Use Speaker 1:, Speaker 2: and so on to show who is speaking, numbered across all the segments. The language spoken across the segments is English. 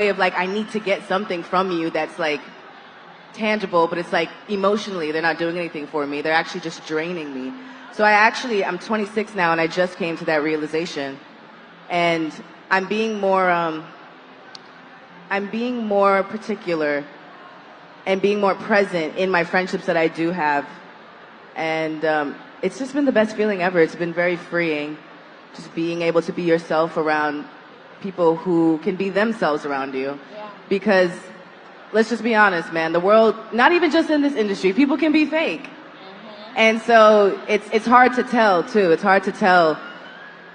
Speaker 1: Of like, I need to get something from you that's like tangible, but it's like emotionally they're not doing anything for me. They're actually just draining me. So I'm 26 now, and I just came to that realization, and I'm being more particular and being more present in my friendships that I do have, and it's just been the best feeling ever. It's been very freeing, just being able to be yourself around people who can be themselves around you. Yeah. Because let's just be honest, man, the world, not even just in this industry, people can be fake. Mm-hmm. And so it's hard to tell too. It's hard to tell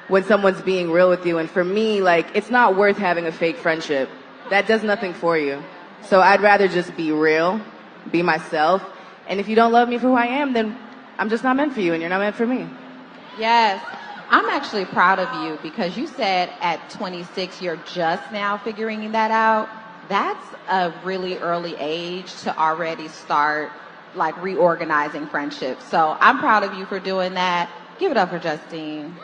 Speaker 1: when someone's being real with you. And for me, like, it's not worth having a fake friendship. That does nothing for you. So I'd rather just be real, be myself. And if you don't love me for who I am, then I'm just not meant for you, and you're not meant for me.
Speaker 2: Yes. I'm actually proud of you, because you said at 26 you're just now figuring that out. That's a really early age to already start like reorganizing friendships. So I'm proud of you for doing that. Give it up for Justine.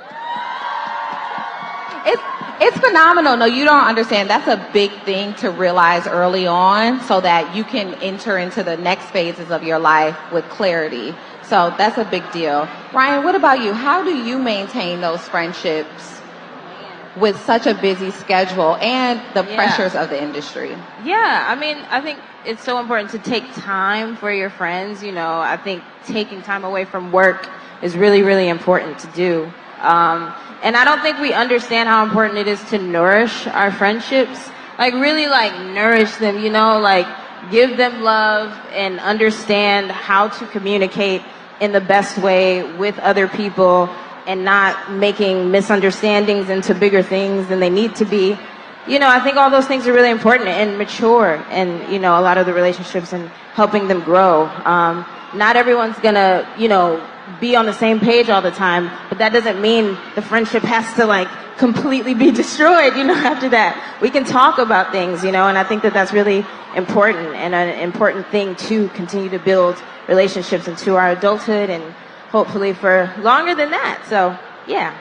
Speaker 2: It's phenomenal. No, you don't understand. That's a big thing to realize early on, so that you can enter into the next phases of your life with clarity. So that's a big deal. Ryan, what about you? How do you maintain those friendships with such a busy schedule and the pressures of the industry?
Speaker 3: Yeah, I mean, I think it's so important to take time for your friends. You know, I think taking time away from work is really, really important to do. And I don't think we understand how important it is to nourish our friendships. Like, really, like, nourish them, you know, like, give them love and understand how to communicate in the best way with other people, and not making misunderstandings into bigger things than they need to be. I think all those things are really important and mature and, a lot of the relationships and helping them grow. Not everyone's gonna, be on the same page all the time, but that doesn't mean the friendship has to like completely be destroyed, after that. We can talk about things, and I think that that's really important and an important thing to continue to build relationships into our adulthood and hopefully for longer than that. So, yeah.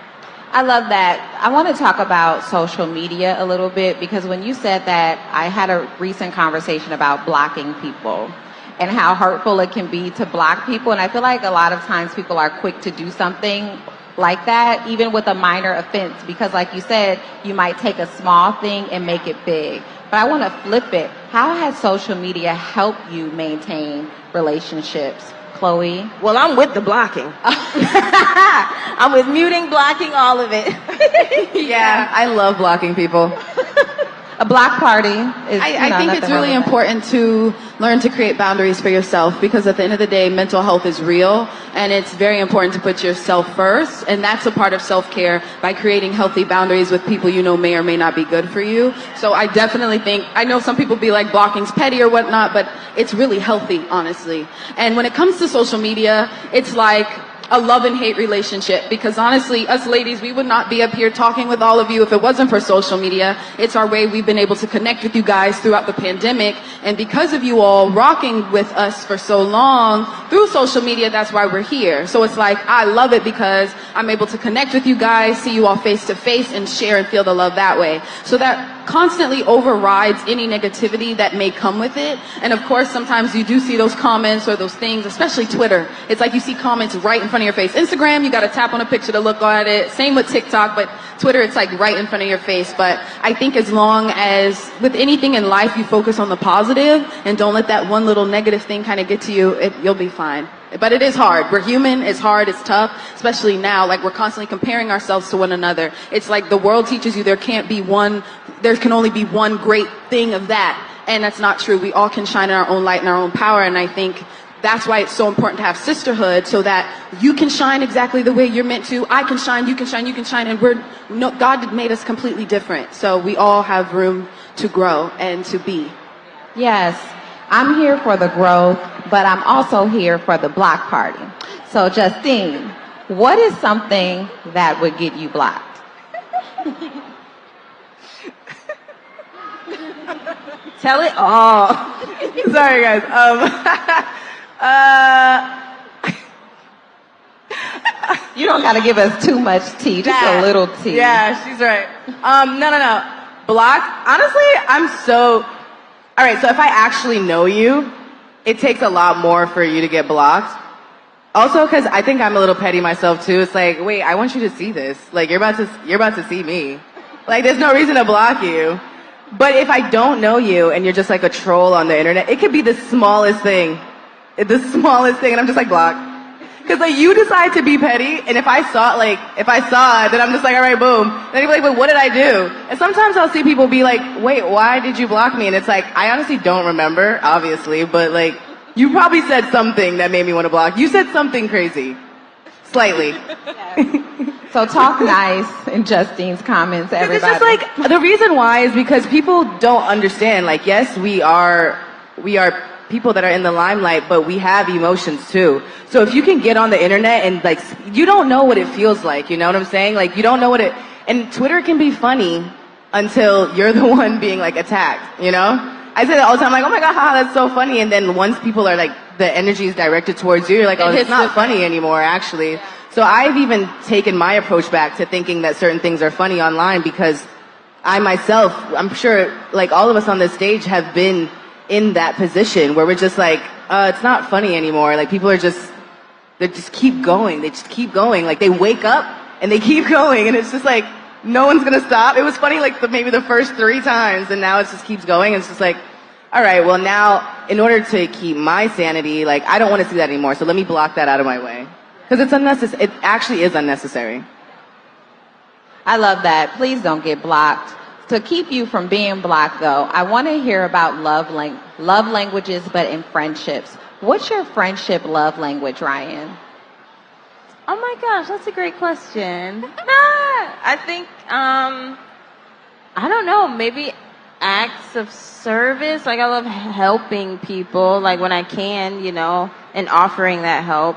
Speaker 2: I love that. I want to talk about social media a little bit because when you said that, I had a recent conversation about blocking people and how hurtful it can be to block people. And I feel like a lot of times people are quick to do something like that, even with a minor offense, because like you said, you might take a small thing and make it big. But I want to flip it. How has social media helped you maintain relationships? Chloe?
Speaker 3: Well, I'm with the blocking. I'm with muting, blocking, all of it.
Speaker 1: Yeah, I love blocking people.
Speaker 2: A block party is,
Speaker 4: I think it's really important to learn to create boundaries for yourself because at the end of the day, mental health is real and it's very important to put yourself first. And that's a part of self-care by creating healthy boundaries with people you know may or may not be good for you. So I definitely think, I know some people be like blocking's petty or whatnot, but it's really healthy, honestly. And when it comes to social media, it's like a love and hate relationship because honestly, us ladies, we would not be up here talking with all of you if it wasn't for social media. It's our way we've been able to connect with you guys throughout the pandemic. And because of you all rocking with us for so long through social media, that's why we're here. So it's like, I love it because I'm able to connect with you guys, see you all face to face and share and feel the love that way. So that constantly overrides any negativity that may come with it. And of course, sometimes you do see those comments or those things, especially Twitter. It's like you see comments right in front of your face. Instagram, you got to tap on a picture to look at it. Same with TikTok, but Twitter, it's like right in front of your face. But I think as long as with anything in life, you focus on the positive and don't let that one little negative thing kind of get to you, you'll be fine. But it is hard. We're human. It's hard. It's tough, especially now. Like we're constantly comparing ourselves to one another. It's like the world teaches you there can only be one great thing of that. And that's not true. We all can shine in our own light and our own power. And I think that's why it's so important to have sisterhood so that you can shine exactly the way you're meant to. I can shine, you can shine, you can shine. And God made us completely different. So we all have room to grow and to be.
Speaker 2: Yes. I'm here for the growth, but I'm also here for the block party. So, Justine, what is something that would get you blocked?
Speaker 3: Tell it all.
Speaker 1: Sorry, guys.
Speaker 2: You don't got to give us too much tea, just a little tea.
Speaker 1: Yeah, she's right. No. Blocked. Honestly, all right, so if I actually know you, it takes a lot more for you to get blocked. Also, because I think I'm a little petty myself too. It's like, wait, I want you to see this. Like, you're about to see me. Like, there's no reason to block you. But if I don't know you and you're just like a troll on the internet, it could be the smallest thing. And I'm just like, block. Because like you decide to be petty, and if I saw it, then I'm just like, all right, boom. Then you'll be like, but what did I do? And sometimes I'll see people be like, wait, why did you block me? And it's like, I honestly don't remember, obviously, but like, you probably said something that made me want to block. You said something crazy. Slightly.
Speaker 2: So talk nice in Justine's comments, everybody.
Speaker 1: It's just like, the reason why is because people don't understand. Like, yes, we are people that are in the limelight, but we have emotions too. So if you can get on the internet and like, you don't know what it feels like, you know what I'm saying? Like, you don't know and Twitter can be funny until you're the one being like attacked, you know? I say that all the time, like, oh my God, haha, that's so funny. And then once people are like, the energy is directed towards you, you're like, oh, it's not funny anymore, actually. So I've even taken my approach back to thinking that certain things are funny online because I myself, I'm sure like all of us on this stage have been in that position where we're just like, it's not funny anymore. Like people they just keep going. They just keep going. Like they wake up and they keep going and it's just like, no one's gonna stop. It was funny like maybe the first 3 times and now it just keeps going. It's just like, all right, well now in order to keep my sanity, like I don't want to see that anymore. So let me block that out of my way. Because it's unnecessary. It actually is unnecessary.
Speaker 2: I love that. Please don't get blocked. To keep you from being blocked, though, I want to hear about love languages, but in friendships. What's your friendship love language, Ryan?
Speaker 3: Oh my gosh, that's a great question. I think I don't know, maybe acts of service. Like I love helping people, like when I can, you know, and offering that help.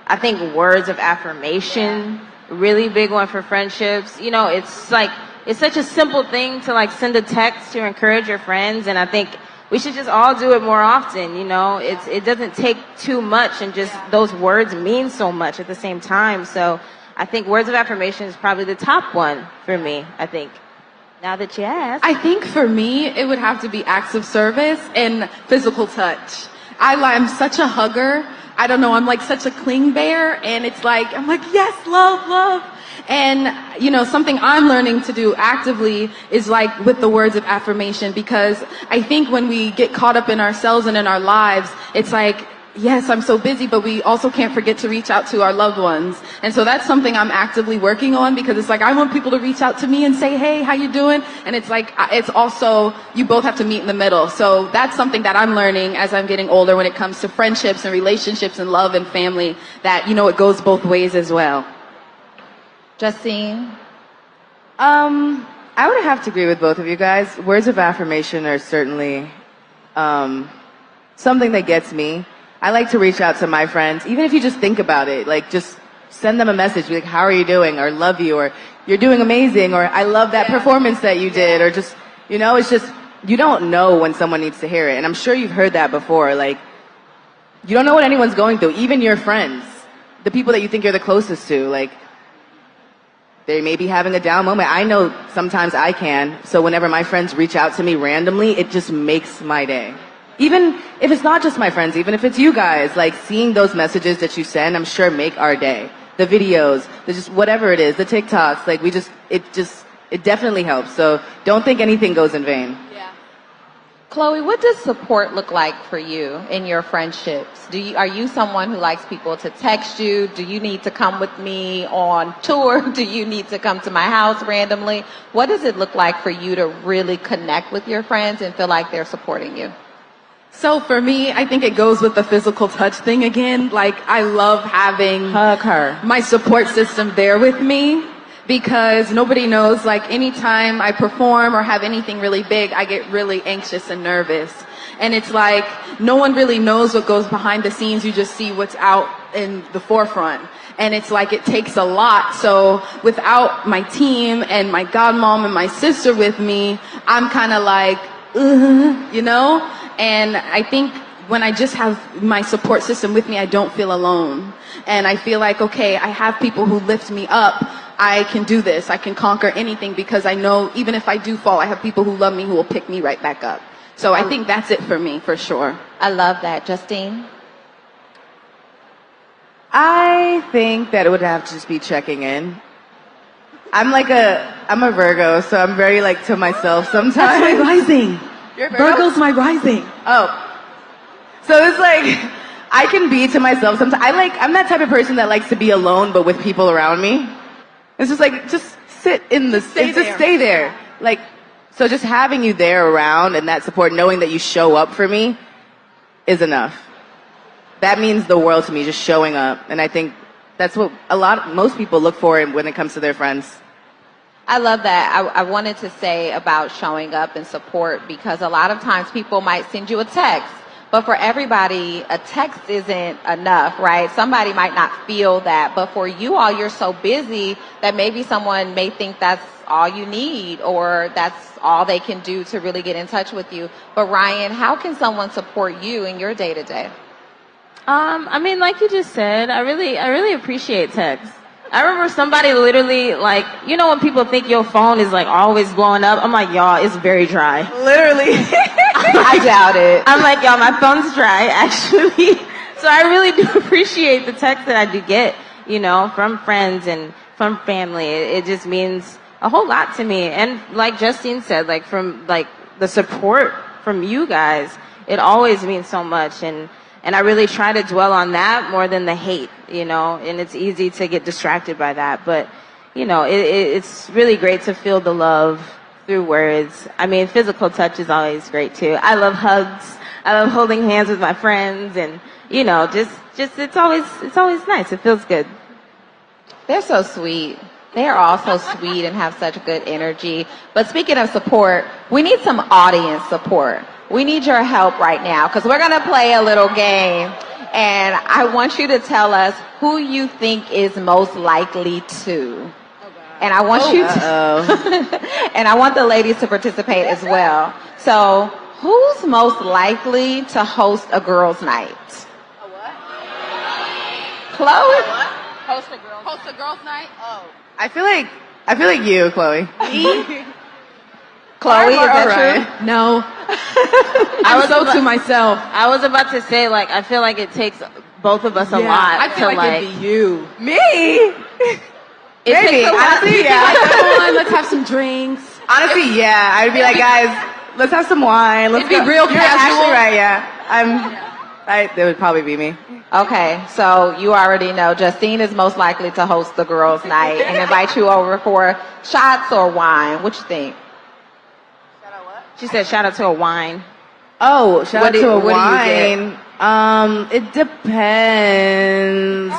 Speaker 3: I think words of affirmation, really big one for friendships. You know, it's such a simple thing to like send a text to encourage your friends, and I think we should just all do it more often. You know, it doesn't take too much, and just those words mean so much at the same time. So I think words of affirmation is probably the top one for me, I think. Now that you ask.
Speaker 4: I think for me, it would have to be acts of service and physical touch. I'm such a hugger. I don't know, I'm like such a cling bear, and it's like, I'm like, yes, love, love. And, you know, something I'm learning to do actively is like with the words of affirmation, because I think when we get caught up in ourselves and in our lives, it's like, yes, I'm so busy, but we also can't forget to reach out to our loved ones. And so that's something I'm actively working on, because it's like, I want people to reach out to me and say, hey, how you doing? And it's like, it's also, you both have to meet in the middle. So that's something that I'm learning as I'm getting older when it comes to friendships and relationships and love and family, that, you know, it goes both ways as well.
Speaker 2: Justine?
Speaker 1: I would have to agree with both of you guys. Words of affirmation are certainly something that gets me. I like to reach out to my friends, even if you just think about it, like just send them a message, be like, how are you doing? Or love you, or you're doing amazing, or I love that performance that you did, or just, you know, it's just, you don't know when someone needs to hear it. And I'm sure you've heard that before. Like, you don't know what anyone's going through, even your friends, the people that you think you're the closest to, like, they may be having a down moment. I know sometimes I can. So whenever my friends reach out to me randomly, it just makes my day. Even if it's not just my friends, even if it's you guys, like seeing those messages that you send, I'm sure make our day. The videos, just whatever it is, the TikToks, like it definitely helps. So don't think anything goes in vain.
Speaker 2: Yeah. Chloe, what does support look like for you in your friendships? Are you someone who likes people to text you? Do you need to come with me on tour? Do you need to come to my house randomly? What does it look like for you to really connect with your friends and feel like they're supporting you?
Speaker 4: So for me, I think it goes with the physical touch thing again. Like, I love having
Speaker 1: Hug her.
Speaker 4: My support system there with me, because nobody knows, like, anytime I perform or have anything really big, I get really anxious and nervous. And it's like, no one really knows what goes behind the scenes. You just see what's out in the forefront. And it's like, it takes a lot. So without my team and my godmom and my sister with me, I'm kind of like, you know? And I think when I just have my support system with me, I don't feel alone. And I feel like, okay, I have people who lift me up. I can do this. I can conquer anything, because I know even if I do fall, I have people who love me who will pick me right back up. So I think that's it for me, for sure.
Speaker 2: I love that. Justine?
Speaker 1: I think that it would have to just be checking in. I'm a Virgo, so I'm very like to myself sometimes.
Speaker 4: That's my rising.
Speaker 1: You're a Virgo?
Speaker 4: Virgo's my rising.
Speaker 1: Oh. So it's like, I can be to myself sometimes. I'm that type of person that likes to be alone, but with people around me. It's just like, just sit in the, stay there. Like, so just having you there around and that support, knowing that you show up for me is enough. That means the world to me, just showing up. And I think that's what most people look for when it comes to their friends.
Speaker 2: I love that. I wanted to say about showing up and support, because a lot of times people might send you a text, but for everybody, a text isn't enough, right? Somebody might not feel that, but for you all, you're so busy that maybe someone may think that's all you need, or that's all they can do to really get in touch with you. But Ryan, how can someone support you in your day to day?
Speaker 3: I mean, like you just said, I really appreciate text. I remember somebody literally, like, you know when people think your phone is like always blowing up? I'm like, y'all, it's very dry.
Speaker 1: Literally.
Speaker 2: I doubt it.
Speaker 3: I'm like, y'all, my phone's dry, actually. So I really do appreciate the text that I do get, you know, from friends and from family. It just means a whole lot to me. And like Justine said, like from like the support from you guys, it always means so much. And I really try to dwell on that more than the hate, you know, and it's easy to get distracted by that. But, you know, it's really great to feel the love through words. I mean, physical touch is always great too. I love hugs. I love holding hands with my friends, and, you know, just it's always nice. It feels good.
Speaker 2: They're so sweet. They are all so sweet and have such good energy. But speaking of support, we need some audience support. We need your help right now because we're going to play a little game. And I want you to tell us who you think is most likely to. And I want you to, and I want the ladies to participate as well. So, who's most likely to host a girls' night?
Speaker 4: A what?
Speaker 2: Chloe?
Speaker 3: Host a girl.
Speaker 4: Host a girls' night? Oh.
Speaker 1: I feel like you, Chloe.
Speaker 4: Me?
Speaker 2: Chloe, is that true?
Speaker 4: No. I'm so to myself.
Speaker 3: I was about to say, like, I feel like it takes both of us a lot
Speaker 4: I feel
Speaker 3: to,
Speaker 4: like it'd be you.
Speaker 1: Me?
Speaker 3: It
Speaker 1: Maybe.
Speaker 3: takes a lot.
Speaker 1: Honestly, yeah.
Speaker 4: Like, come on, let's have some drinks.
Speaker 1: Honestly, yeah. I'd be like, guys, let's have some wine. Let's
Speaker 4: It'd be
Speaker 1: go.
Speaker 4: real
Speaker 1: You're
Speaker 4: casual.
Speaker 1: actually right, yeah. It would probably be me.
Speaker 2: Okay, so you already know Justine is most likely to host the girls' night and invite you over for shots or wine. What you think?
Speaker 3: She said, shout out to a wine.
Speaker 1: Oh, shout out to a
Speaker 2: what do you
Speaker 1: wine. It depends.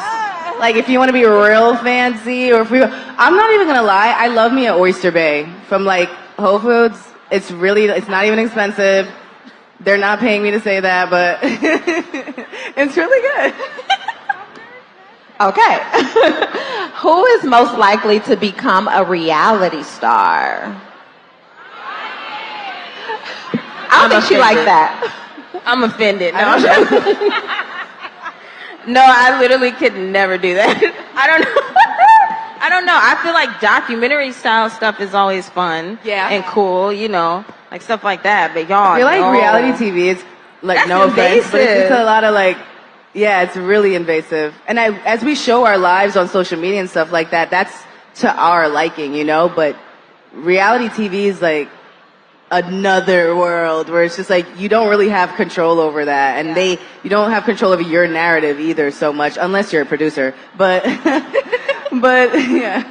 Speaker 1: Like if you want to be real fancy or if I'm not even going to lie. I love me an Oyster Bay from like Whole Foods. It's not even expensive. They're not paying me to say that, but it's really good.
Speaker 2: Okay. Who is most likely to become a reality star? I don't think she liked that.
Speaker 3: I'm offended. No, no, I literally could never do that. I don't know. I don't know. I feel like documentary style stuff is always fun.
Speaker 4: Yeah.
Speaker 3: And cool, you know, like stuff like that. But y'all,
Speaker 1: I feel like
Speaker 3: no.
Speaker 1: reality TV is like
Speaker 3: That's
Speaker 1: no offense, but it's
Speaker 3: invasive.
Speaker 1: a lot of like, yeah, it's really invasive. And as we show our lives on social media and stuff like that, that's to our liking, you know. But reality TV is like another world where it's just like you don't really have control over that, and you don't have control over your narrative either so much unless you're a producer. But but yeah.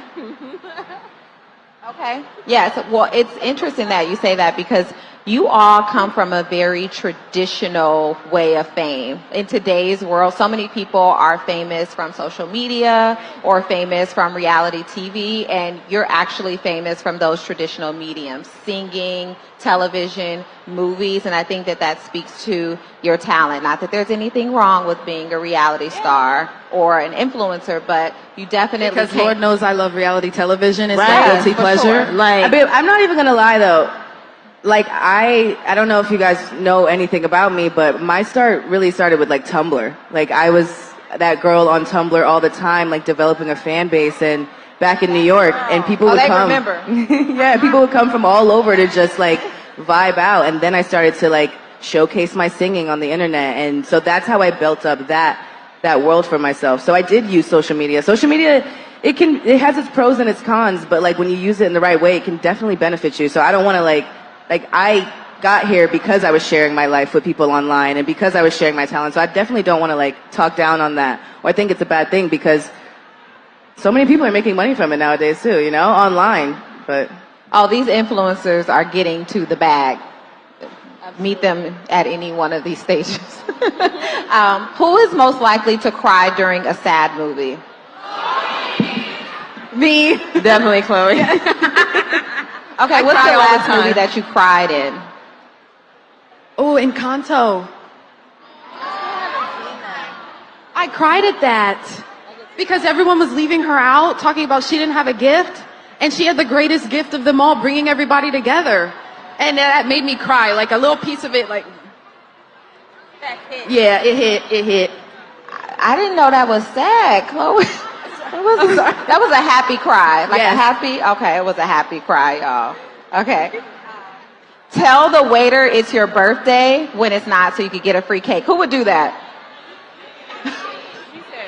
Speaker 2: Okay. Yes. Well, it's interesting that you say that because you all come from a very traditional way of fame. In today's world, so many people are famous from social media or famous from reality TV, and you're actually famous from those traditional mediums, singing, television, movies, and I think that speaks to your talent. Not that there's anything wrong with being a reality star or an influencer, but you definitely
Speaker 4: Because Lord knows I love reality television. It's
Speaker 3: Right,
Speaker 4: my guilty
Speaker 3: for
Speaker 4: pleasure.
Speaker 3: sure. Like,
Speaker 1: Babe, I'm not even gonna lie though. Like I don't know if you guys know anything about me, but my start really started with like Tumblr. Like I was that girl on Tumblr all the time, like developing a fan base, and back in New York, and people would
Speaker 2: they
Speaker 1: come.
Speaker 2: remember.
Speaker 1: Yeah, people would come from all over to just like vibe out, and then I started to like showcase my singing on the internet, and so that's how I built up that world for myself. So I did use social media. Social media, it has its pros and its cons, but like when you use it in the right way, it can definitely benefit you. So I don't want to like I got here because I was sharing my life with people online and because I was sharing my talent. So I definitely don't want to like talk down on that, or I think it's a bad thing because so many people are making money from it nowadays too, you know, online. But
Speaker 2: these influencers are getting to the bag. Meet them at any one of these stages. Who is most likely to cry during a sad movie?
Speaker 1: me,
Speaker 3: definitely Chloe.
Speaker 2: Okay, what's
Speaker 4: cry
Speaker 2: the
Speaker 4: all the
Speaker 2: last movie
Speaker 4: time.
Speaker 2: that you cried in?
Speaker 4: Oh, Encanto. I cried at that because everyone was leaving her out, talking about she didn't have a gift, and she had the greatest gift of them all, bringing everybody together. And that made me cry, like a little piece of it, like, yeah, it hit.
Speaker 2: I didn't know that was sad, Chloe. That was a happy cry. Like
Speaker 4: Yes.
Speaker 2: a happy, okay, it was a happy cry, y'all. Okay. Tell the waiter it's your birthday when it's not so you could get a free cake. Who would do that?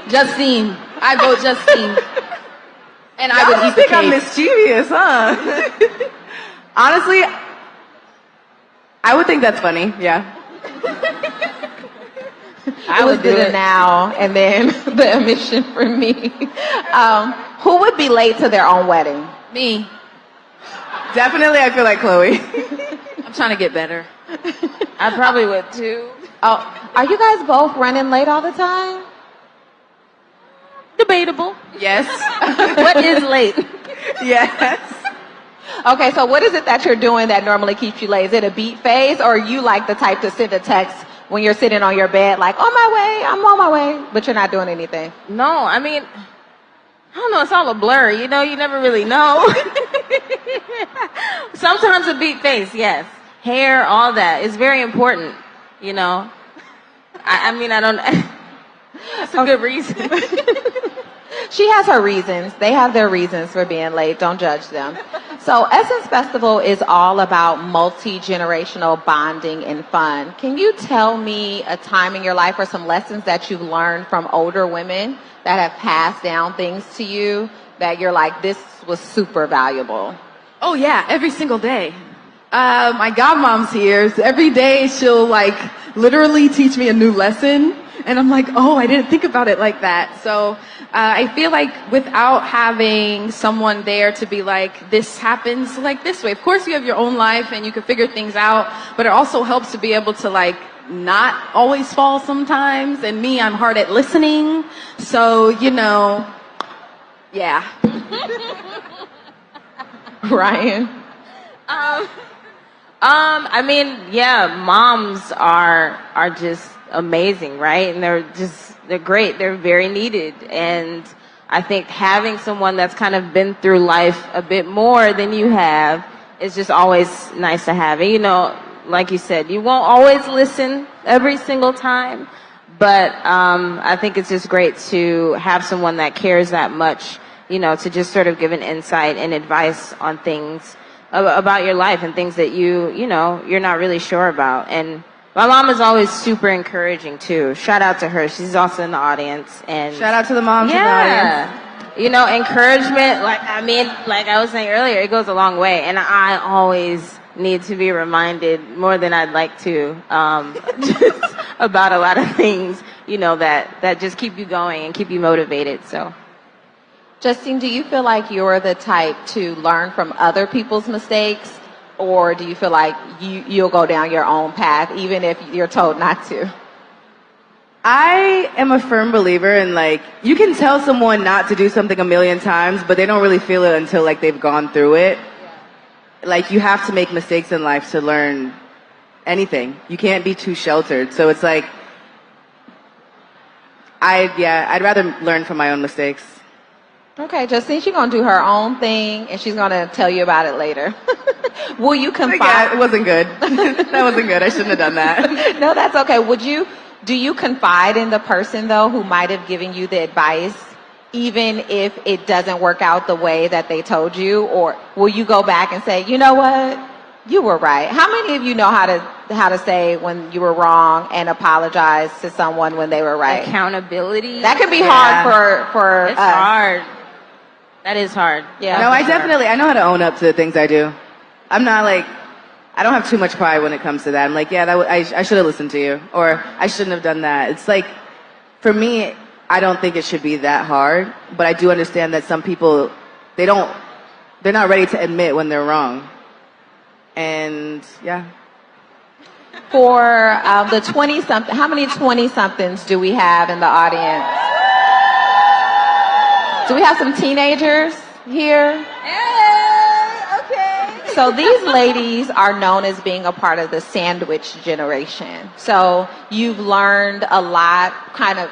Speaker 4: Justine. I vote Justine. And I
Speaker 1: I
Speaker 4: would eat the
Speaker 1: think I'm
Speaker 4: cake.
Speaker 1: mischievous, huh? Honestly, I would think that's funny. Yeah.
Speaker 2: I would do it now and then the omission for me. Who would be late to their own wedding?
Speaker 4: Me.
Speaker 1: Definitely, I feel like Chloe.
Speaker 4: I'm trying to get better.
Speaker 3: I probably would too.
Speaker 2: Oh, are you guys both running late all the time?
Speaker 3: Debatable.
Speaker 1: Yes.
Speaker 3: What is late?
Speaker 1: Yes.
Speaker 2: Okay, so what is it that you're doing that normally keeps you late? Is it a beat phase, or are you like the type to send a text when you're sitting on your bed, like, on my way, I'm on my way, but you're not doing anything?
Speaker 3: No, I mean, I don't know, it's all a blur, you know, you never really know. Sometimes a beat face, yes. Hair, all that is very important, you know. I mean, I don't, that's a good reason.
Speaker 2: She has her reasons. They have their reasons for being late. Don't judge them. So Essence Festival is all about multi-generational bonding and fun. Can you tell me a time in your life or some lessons that you've learned from older women that have passed down things to you that you're like, this was super valuable?
Speaker 4: Oh yeah, every single day. My godmom's here. So every day she'll like literally teach me a new lesson. And I'm like, oh, I didn't think about it like that. So I feel like without having someone there to be like, this happens like this way. Of course you have your own life and you can figure things out, but it also helps to be able to like not always fall sometimes. And me, I'm hard at listening. So, you know, yeah.
Speaker 2: Ryan?
Speaker 3: I mean, yeah, moms are just amazing, right? And they're great. They're very needed. And I think having someone that's kind of been through life a bit more than you have is just always nice to have. And, you know, like you said, you won't always listen every single time, but I think it's just great to have someone that cares that much, you know, to just sort of give an insight and advice on things about your life and things that you know, you're not really sure about. And my mom is always super encouraging too. Shout out to her. She's also in the audience. And
Speaker 1: Shout out to the moms in the audience.
Speaker 3: You know, encouragement, like I was saying earlier, it goes a long way. And I always need to be reminded more than I'd like to, just about a lot of things, you know, that just keep you going and keep you motivated. So,
Speaker 2: Justine, do you feel like you're the type to learn from other people's mistakes, or do you feel like you'll go down your own path even if you're told not to?
Speaker 1: I am a firm believer in like, you can tell someone not to do something a million times, but they don't really feel it until like they've gone through it. Like you have to make mistakes in life to learn anything. You can't be too sheltered. So it's like, I'd rather learn from my own mistakes.
Speaker 2: Okay, Justine, she's going to do her own thing, and she's going to tell you about it later. Will you confide?
Speaker 1: Yeah, it wasn't good. That wasn't good. I shouldn't have done that.
Speaker 2: No, that's okay. Do you confide in the person, though, who might have given you the advice, even if it doesn't work out the way that they told you? Or will you go back and say, you know what? You were right. How many of you know how to say when you were wrong and apologize to someone when they were right?
Speaker 3: Accountability.
Speaker 2: That can be hard for
Speaker 3: it's
Speaker 2: us.
Speaker 3: hard. That is hard.
Speaker 2: Yeah.
Speaker 1: No, I know how to own up to the things I do. I'm not like, I don't have too much pride when it comes to that. I'm like, yeah, I should have listened to you, or I shouldn't have done that. It's like, for me, I don't think it should be that hard, but I do understand that some people, they're not ready to admit when they're wrong. And yeah.
Speaker 2: For the 20-something, how many 20-somethings do we have in the audience? Do we have some teenagers here?
Speaker 3: Hey, okay.
Speaker 2: So these ladies are known as being a part of the sandwich generation. So you've learned a lot kind of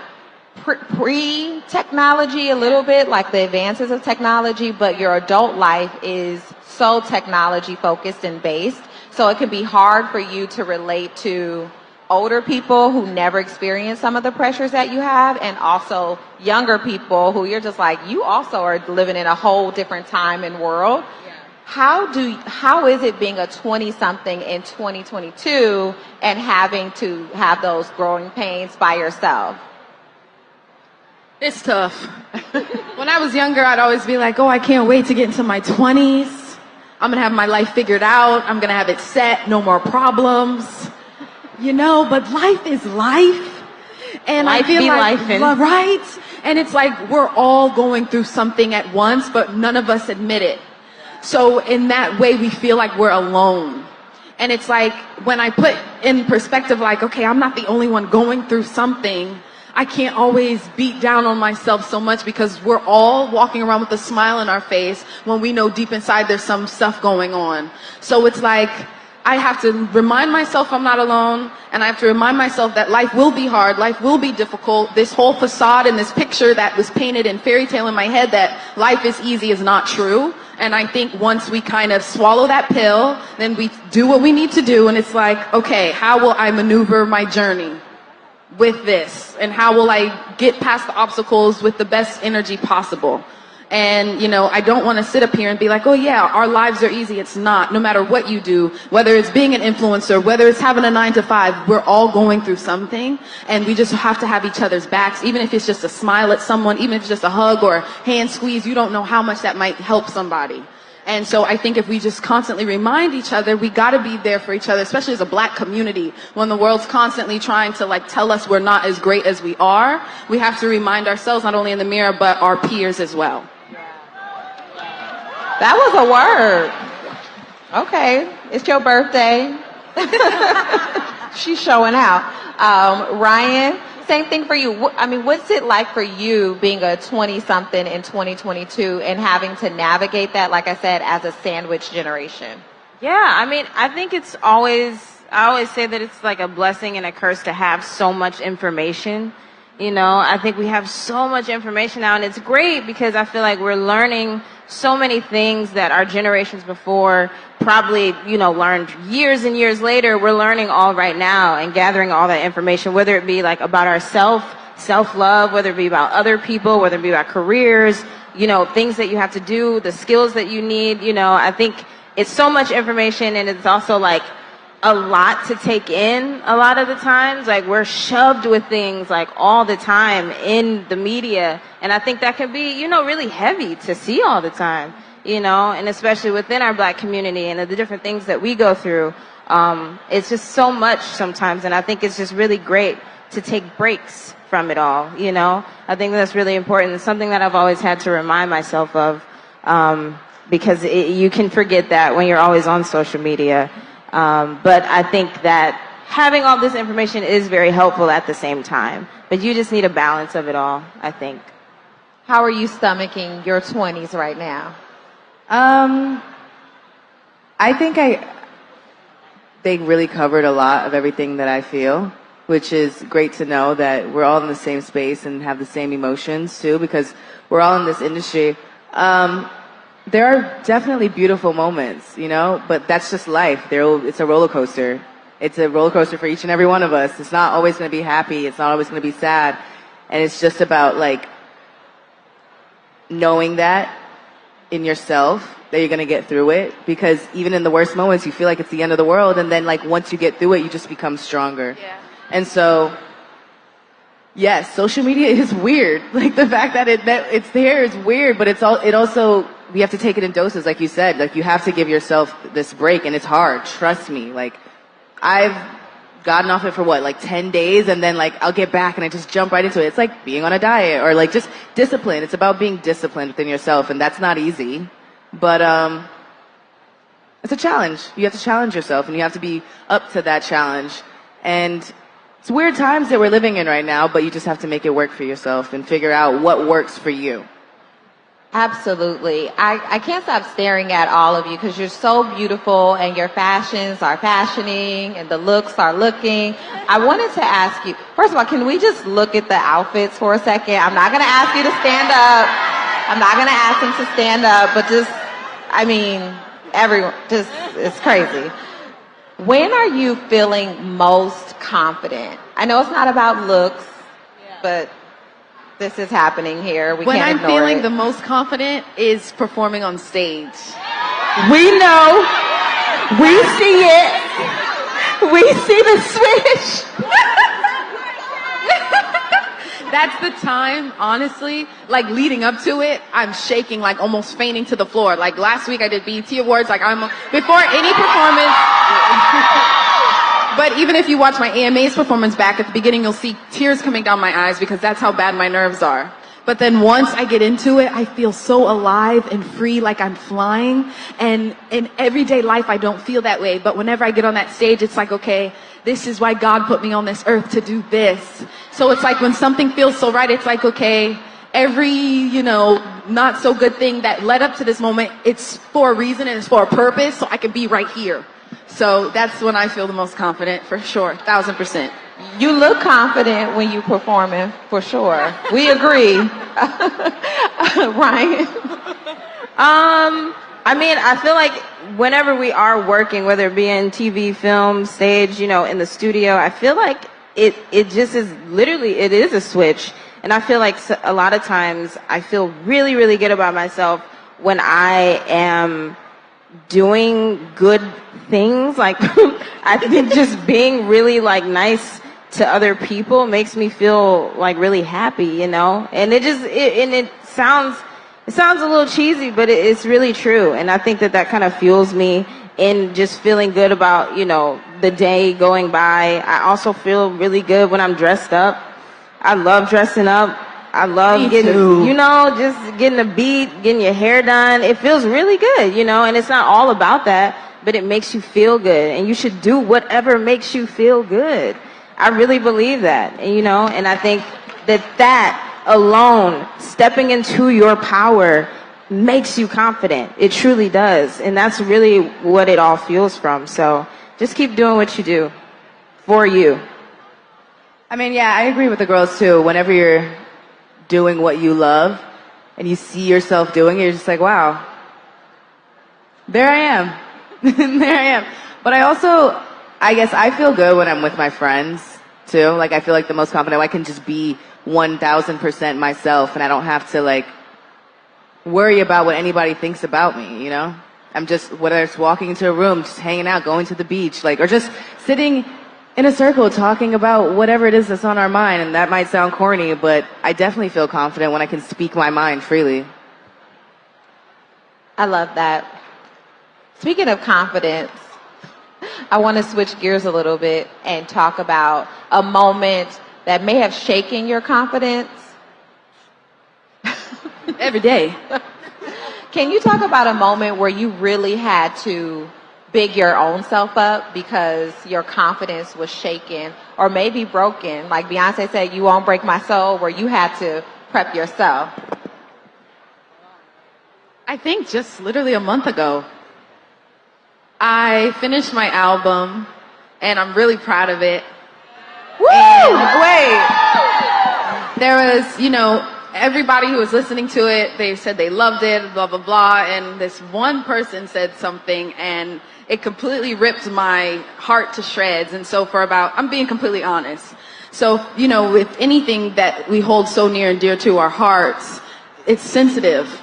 Speaker 2: pre-technology a little bit, like the advances of technology, but your adult life is so technology focused and based. So it can be hard for you to relate to older people who never experienced some of the pressures that you have, and also younger people who you're just like, you also are living in a whole different time and world. Yeah. How is it being a 20-something in 2022 and having to have those growing pains by yourself?
Speaker 4: It's tough. When I was younger, I'd always be like, oh, I can't wait to get into my 20s. I'm going to have my life figured out. I'm going to have it set. No more problems. You know, but life is life. And
Speaker 3: life
Speaker 4: I feel
Speaker 3: be
Speaker 4: like,
Speaker 3: lifing.
Speaker 4: right? And it's like we're all going through something at once, but none of us admit it. So in that way, we feel like we're alone. And it's like when I put in perspective, like, okay, I'm not the only one going through something. I can't always beat down on myself so much because we're all walking around with a smile on our face when we know deep inside there's some stuff going on. So it's like, I have to remind myself I'm not alone, and I have to remind myself that life will be hard, life will be difficult. This whole facade and this picture that was painted in fairy tale in my head that life is easy is not true. And I think once we kind of swallow that pill, then we do what we need to do, and it's like, okay, how will I maneuver my journey with this? And how will I get past the obstacles with the best energy possible? And, you know, I don't want to sit up here and be like, oh yeah, our lives are easy. It's not. No matter what you do, whether it's being an influencer, whether it's having a 9-to-5, we're all going through something, and we just have to have each other's backs. Even if it's just a smile at someone, even if it's just a hug or hand squeeze, you don't know how much that might help somebody. And so I think if we just constantly remind each other, we got to be there for each other, especially as a Black community. When the world's constantly trying to like tell us we're not as great as we are, we have to remind ourselves, not only in the mirror, but our peers as well.
Speaker 2: That was a word. Okay, it's your birthday. She's showing out. Ryan, same thing for you. I mean, what's it like for you being a 20-something in 2022 and having to navigate that, like I said, as a sandwich generation?
Speaker 3: Yeah, I mean, I think I always say that it's like a blessing and a curse to have so much information. You know, I think we have so much information now, and it's great because I feel like we're learning so many things that our generations before probably, you know, learned years and years later. We're learning all right now and gathering all that information, whether it be like about ourselves, self-love, whether it be about other people, whether it be about careers, you know, things that you have to do, the skills that you need. You know, I think it's so much information, and it's also like a lot to take in a lot of the times. Like, we're shoved with things like all the time in the media, and I think that can be, you know, really heavy to see all the time, you know, and especially within our Black community and the different things that we go through. It's just so much sometimes, and I think it's just really great to take breaks from it all, you know. I think that's really important. It's something that I've always had to remind myself of, because you can forget that when you're always on social media. But I think that having all this information is very helpful at the same time. But you just need a balance of it all, I think.
Speaker 2: How are you stomaching your 20s right now?
Speaker 1: I think they really covered a lot of everything that I feel, which is great to know that we're all in the same space and have the same emotions too, because we're all in this industry. There are definitely beautiful moments, you know, but that's just life. It's a roller coaster. It's a roller coaster for each and every one of us. It's not always going to be happy. It's not always going to be sad. And it's just about like knowing that in yourself, that you're going to get through it, because even in the worst moments, you feel like it's the end of the world. And then like once you get through it, you just become stronger. Yeah. And so, yes, social media is weird. Like the fact that it's there is weird, but it also, we have to take it in doses. Like you said, like you have to give yourself this break, and it's hard. Trust me. Like I've gotten off it for like 10 days, and then like I'll get back and I just jump right into it. It's like being on a diet, or like just discipline. It's about being disciplined within yourself, and that's not easy. But it's a challenge. You have to challenge yourself, and you have to be up to that challenge. And it's weird times that we're living in right now, but you just have to make it work for yourself and figure out what works for you.
Speaker 2: Absolutely. I can't stop staring at all of you because you're so beautiful, and your fashions are fashioning and the looks are looking. I wanted to ask you, first of all, can we just look at the outfits for a second? I'm not going to ask you to stand up. I'm not going to ask them to stand up, but just, I mean, everyone, just, it's crazy. When are you feeling most confident? I know it's not about looks, but this is happening here. We
Speaker 4: when
Speaker 2: can't
Speaker 4: I'm
Speaker 2: ignore
Speaker 4: feeling
Speaker 2: it.
Speaker 4: the most confident is performing on stage.
Speaker 2: We know. We see it. We see the switch.
Speaker 4: That's the time, honestly, like leading up to it, I'm shaking, like almost fainting to the floor. Like last week I did BET Awards, like before any performance. But even if you watch my AMA's performance back at the beginning, you'll see tears coming down my eyes because that's how bad my nerves are. But then once I get into it, I feel so alive and free, like I'm flying. And in everyday life, I don't feel that way. But whenever I get on that stage, it's like, okay, this is why God put me on this earth to do this. So it's like when something feels so right, it's like, okay, every, not so good thing that led up to this moment, it's for a reason and it's for a purpose, so I can be right here. So that's when I feel the most confident, for sure, 1,000%.
Speaker 2: You look confident when you performing, for sure. We agree. Ryan?
Speaker 3: I mean, I feel like whenever we are working, whether it be in TV, film, stage, in the studio, I feel like it just is literally, it is a switch. And I feel like a lot of times I feel really, really good about myself when I am doing good things. Like, I think just being really nice to other people makes me feel really happy, and it sounds a little cheesy, but it's really true. And I think that kind of fuels me in just feeling good about, the day going by. I also feel really good when I'm dressed up. I love dressing up. I love just getting a beat, getting your hair done. It feels really good, and it's not all about that, but it makes you feel good, and you should do whatever makes you feel good. I really believe that, and I think that alone, stepping into your power, makes you confident. It truly does, and that's really what it all fuels from. So just keep doing what you do for you.
Speaker 1: I mean, yeah, I agree with the girls too. Whenever you're doing what you love and you see yourself doing it, you're just like, wow, there I am. There I am. But I guess I feel good when I'm with my friends too. I feel like the most confident. I can just be 1,000% myself, and I don't have to worry about what anybody thinks about me, I'm just, whether it's walking into a room, just hanging out, going to the beach, or just sitting in a circle talking about whatever it is that's on our mind. And that might sound corny, but I definitely feel confident when I can speak my mind freely.
Speaker 2: I love that. Speaking of confidence, I want to switch gears a little bit and talk about a moment that may have shaken your confidence.
Speaker 4: Every day.
Speaker 2: Can you talk about a moment where you really had to big your own self up because your confidence was shaken or maybe broken? Like Beyonce said, you won't break my soul, where you had to prep yourself.
Speaker 4: I think just literally a month ago, I finished my album, and I'm really proud of it.
Speaker 2: Woo!
Speaker 4: Wait. There was, everybody who was listening to it, they said they loved it, blah, blah, blah. And this one person said something, and it completely ripped my heart to shreds. And so I'm being completely honest. So, with anything that we hold so near and dear to our hearts, it's sensitive.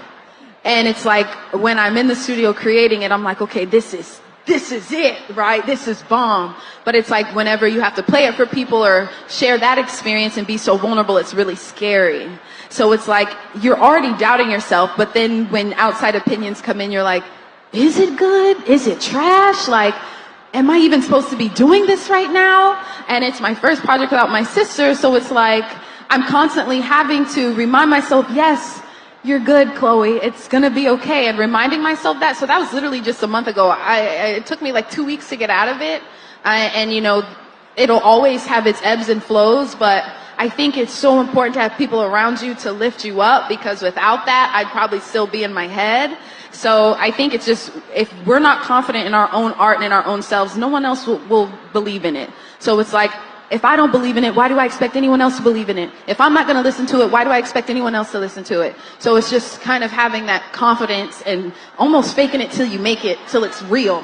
Speaker 4: And it's like when I'm in the studio creating it, I'm like, okay, this is it, right? This is bomb. But it's like whenever you have to play it for people or share that experience and be so vulnerable, it's really scary. So it's like you're already doubting yourself, but then when outside opinions come in, you're like, is it good? Is it trash? Am I even supposed to be doing this right now? And it's my first project without my sister, so it's like I'm constantly having to remind myself, yes, you're good, Chloe. It's gonna be okay. And reminding myself that. So that was literally just a month ago. It took me 2 weeks to get out of it. And it'll always have its ebbs and flows, but I think it's so important to have people around you to lift you up, because without that, I'd probably still be in my head. So I think it's just, if we're not confident in our own art and in our own selves, no one else will believe in it. So it's like, if I don't believe in it, why do I expect anyone else to believe in it? If I'm not going to listen to it, why do I expect anyone else to listen to it? So it's just kind of having that confidence and almost faking it till you make it, till it's real.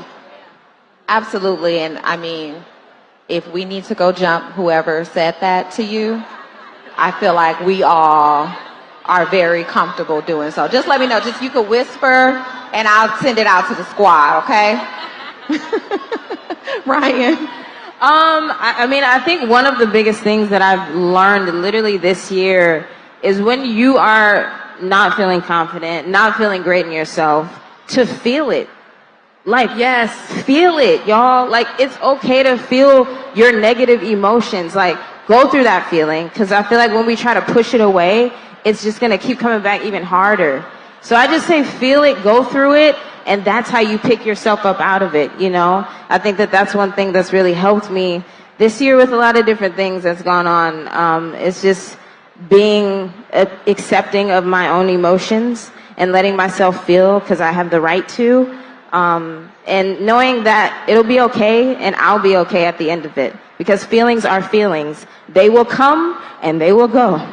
Speaker 2: Absolutely. And I mean, if we need to go jump whoever said that to you, I feel like we all are very comfortable doing so. Just let me know. Just, you could whisper and I'll send it out to the squad, okay? Ryan?
Speaker 3: I think one of the biggest things that I've learned literally this year is when you are not feeling confident, not feeling great in yourself, to feel it. Yes, feel it, y'all. It's okay to feel your negative emotions. Go through that feeling, because I feel like when we try to push it away, it's just going to keep coming back even harder. So I just say feel it, go through it, and that's how you pick yourself up out of it, I think that that's one thing that's really helped me this year with a lot of different things that's gone on, it's just being accepting of my own emotions and letting myself feel because I have the right to, and knowing that it'll be okay and I'll be okay at the end of it, because feelings are feelings. They will come and they will go.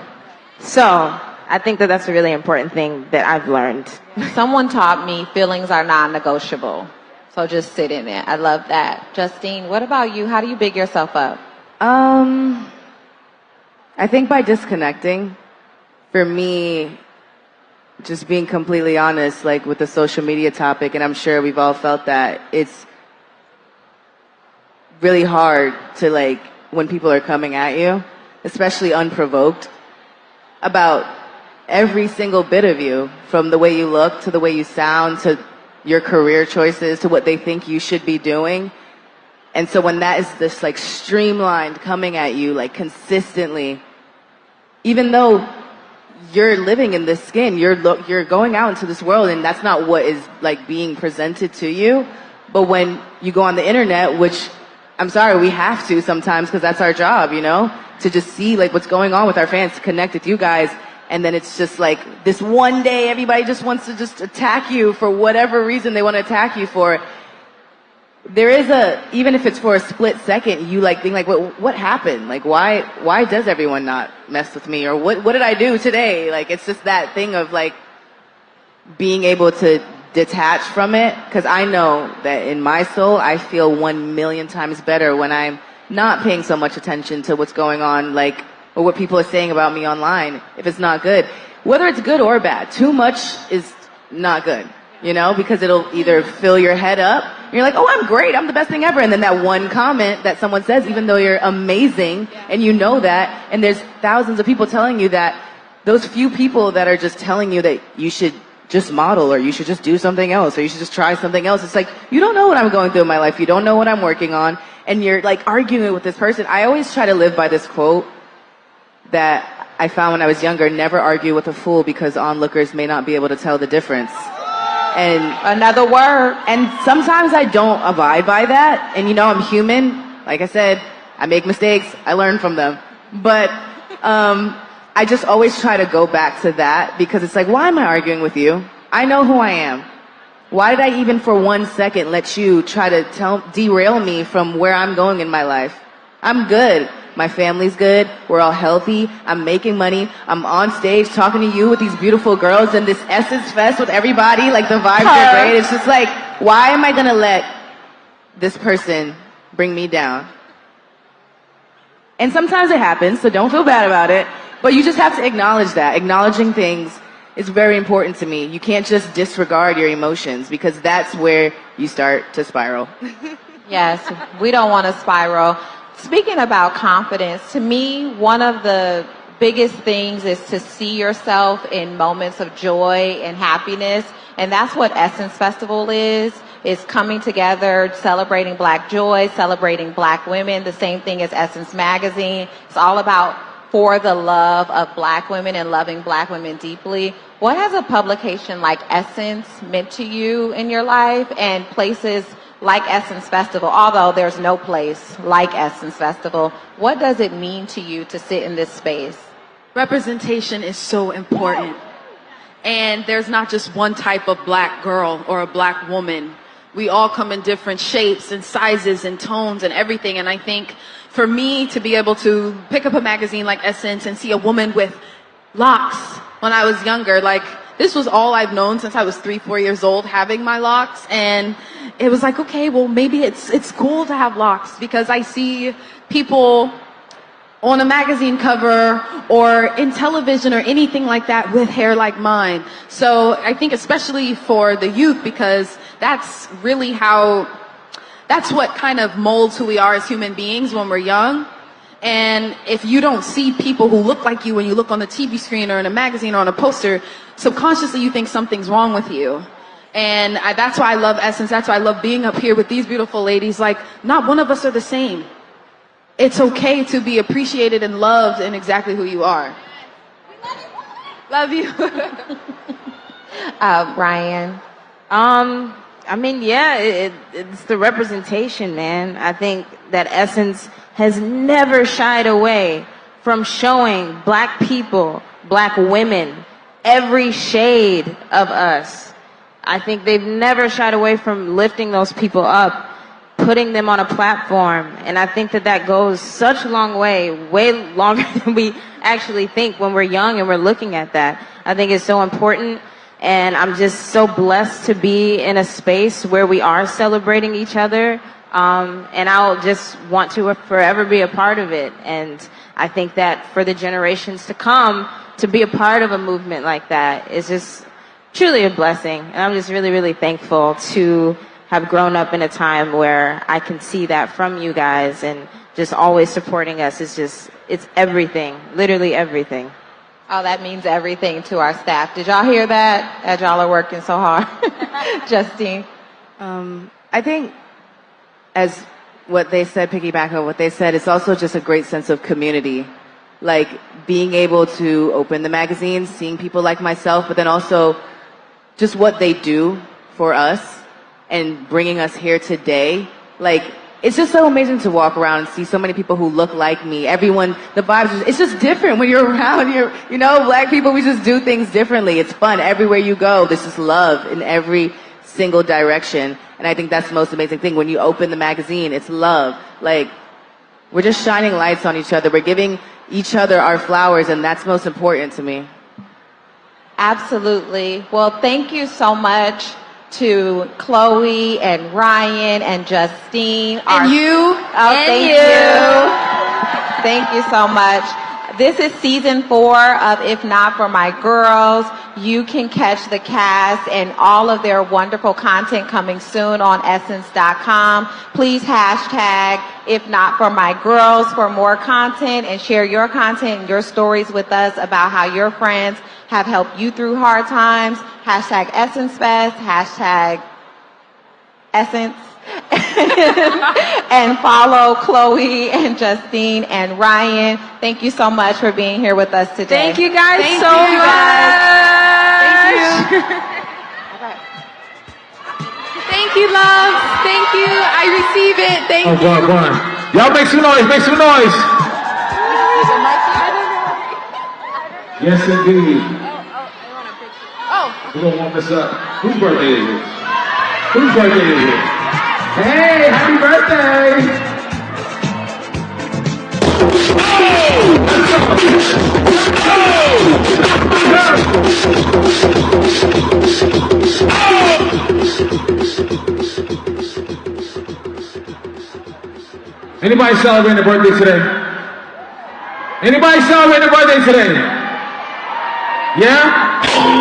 Speaker 3: So I think that that's a really important thing that I've learned.
Speaker 2: Someone taught me feelings are non-negotiable. So just sit in it. I love that. Justine, what about you? How do you big yourself up?
Speaker 1: I think by disconnecting. For me, just being completely honest, like with the social media topic, and I'm sure we've all felt that, it's really hard to, like, when people are coming at you, especially unprovoked, about every single bit of you, from the way you look to the way you sound to your career choices to what they think you should be doing. And so when that is this, like, streamlined coming at you, like, consistently, even though you're living in this skin, you're going out into this world, and that's not what is, like, being presented to you. But when you go on the internet, which I'm sorry, we have to sometimes because that's our job, you know, to just see, like, what's going on with our fans, to connect with you guys. And then it's just like this one day everybody just wants to just attack you for whatever reason they want to attack you for. There is even if it's for a split second, you, like, think, like, what happened? Like, why does everyone not mess with me? Or what did I do today? Like, it's just that thing of, like, being able to detach from it. Because I know that in my soul, I feel 1,000,000 times better when I'm not paying so much attention to what's going on, like, or what people are saying about me online, if it's not good. Whether it's good or bad, too much is not good, you know, because it'll either fill your head up, and you're like, oh, I'm great, I'm the best thing ever, and then that one comment that someone says, even though you're amazing, and you know that, and there's thousands of people telling you that, those few people that are just telling you that you should just model, or you should just do something else, or you should just try something else. It's like, you don't know what I'm going through in my life, you don't know what I'm working on, and you're, like, arguing with this person. I always try to live by this quote that I found when I was younger: never argue with a fool, because onlookers may not be able to tell the difference. And
Speaker 2: Another word.
Speaker 1: and sometimes I don't abide by that. And, you know, I'm human. Like I said, I make mistakes. I learn from them. But I just always try to go back to that, because it's like, why am I arguing with you? I know who I am. Why did I even for 1 second let you try to derail me from where I'm going in my life? I'm good. My family's good. We're all healthy. I'm making money. I'm on stage talking to you with these beautiful girls in this Essence Fest with everybody. Like, the vibes are great. It's just like, why am I going to let this person bring me down? And sometimes it happens, so don't feel bad about it. But you just have to acknowledge that. Acknowledging things is very important to me. You can't just disregard your emotions, because that's where you start to spiral.
Speaker 2: Yes, we don't want to spiral. Speaking about confidence, to me, one of the biggest things is to see yourself in moments of joy and happiness. And that's what Essence Festival is coming together, celebrating Black joy, celebrating Black women, the same thing as Essence Magazine. It's all about for the love of Black women and loving Black women deeply. What has a publication like Essence meant to you in your life, and places like Essence Festival, although there's no place like Essence Festival? What does it mean to you to sit in this space?
Speaker 4: Representation is so important. And there's not just one type of Black girl or a Black woman. We all come in different shapes and sizes and tones and everything. And I think for me to be able to pick up a magazine like Essence and see a woman with locks when I was younger, like, this was all I've known since I was 3-4 years old, having my locks. And it was like, okay, well, maybe it's cool to have locks, because I see people on a magazine cover or in television or anything like that with hair like mine. So I think especially for the youth, because that's really that's what kind of molds who we are as human beings when we're young. And if you don't see people who look like you when you look on the TV screen or in a magazine or on a poster, subconsciously you think something's wrong with you. And that's why I love Essence. That's why I love being up here with these beautiful ladies. Like, not one of us are the same. It's okay to be appreciated and loved in exactly who you are. Love you.
Speaker 2: Ryan.
Speaker 3: I mean, yeah, it's the representation, man. I think that Essence has never shied away from showing black people, black women, every shade of us. I think they've never shied away from lifting those people up, putting them on a platform. And I think that that goes such a long way longer than we actually think when we're young and we're looking at that. I think it's so important. And I'm just so blessed to be in a space where we are celebrating each other. And I'll just want to forever be a part of it. And I think that for the generations to come, to be a part of a movement like that is just truly a blessing. And I'm just really, really thankful to have grown up in a time where I can see that from you guys, and just always supporting us is just, it's everything, literally everything.
Speaker 2: Oh, that means everything to our staff. Did y'all hear that? As y'all are working so hard. Justine?
Speaker 1: I think, as what they said, piggyback on what they said, it's also just a great sense of community. Like being able to open the magazine, seeing people like myself, but then also just what they do for us and bringing us here today. Like, it's just so amazing to walk around and see so many people who look like me. Everyone, the vibes, it's just different when you're around. You know, black people, we just do things differently. It's fun. Everywhere you go, there's just love in every single direction. And I think that's the most amazing thing. When you open the magazine, it's love. Like, we're just shining lights on each other. We're giving each other our flowers, and that's most important to me.
Speaker 2: Absolutely. Well, thank you so much to Chloe and Ryan and Justine.
Speaker 4: And you.
Speaker 2: Oh, thank you. Thank you so much. This is season 4 of If Not For My Girls. You can catch the cast and all of their wonderful content coming soon on essence.com. Please hashtag If Not For My Girls for more content, and share your content and your stories with us about how your friends have helped you through hard times. Hashtag Essence Fest, hashtag Essence. And follow Chloe and Justine and Ryan. Thank you so much for being here with us today.
Speaker 3: Thank you guys
Speaker 4: Thank
Speaker 3: so
Speaker 4: you,
Speaker 3: much.
Speaker 4: Thank you. Thank you, love. Thank you. I receive it. Thank you.
Speaker 5: Go on. Y'all make some noise. Make some noise. Yes, indeed. We're going to warm this up. Whose birthday is it? Whose birthday is it? Hey, happy birthday! Anybody celebrating a birthday today? Anybody celebrating a birthday today? Yeah?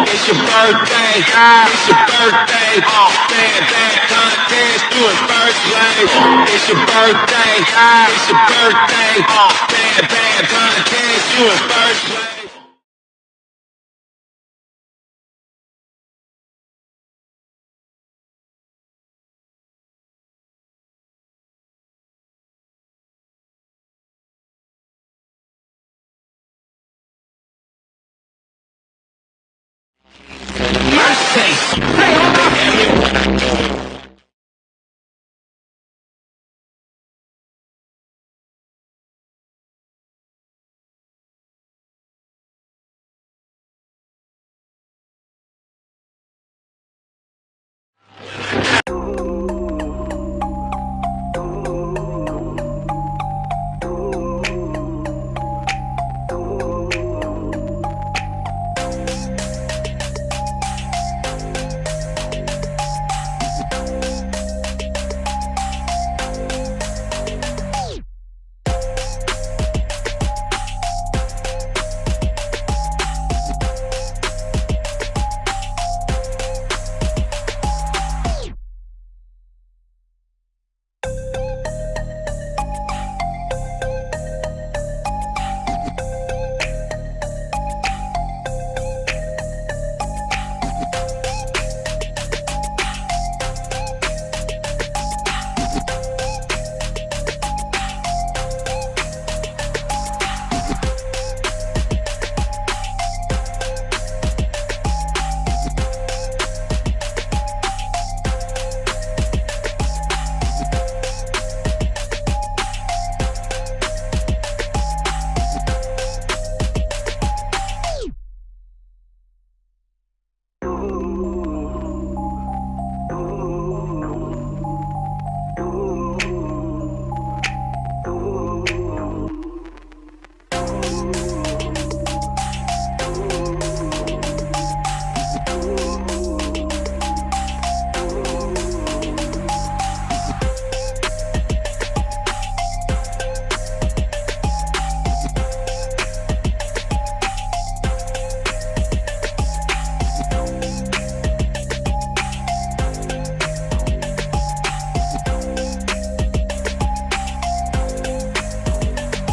Speaker 6: It's your birthday, it's your birthday. Bad contest doing first place. It's your birthday, it's your birthday. Bad contest doing first place. Mercy.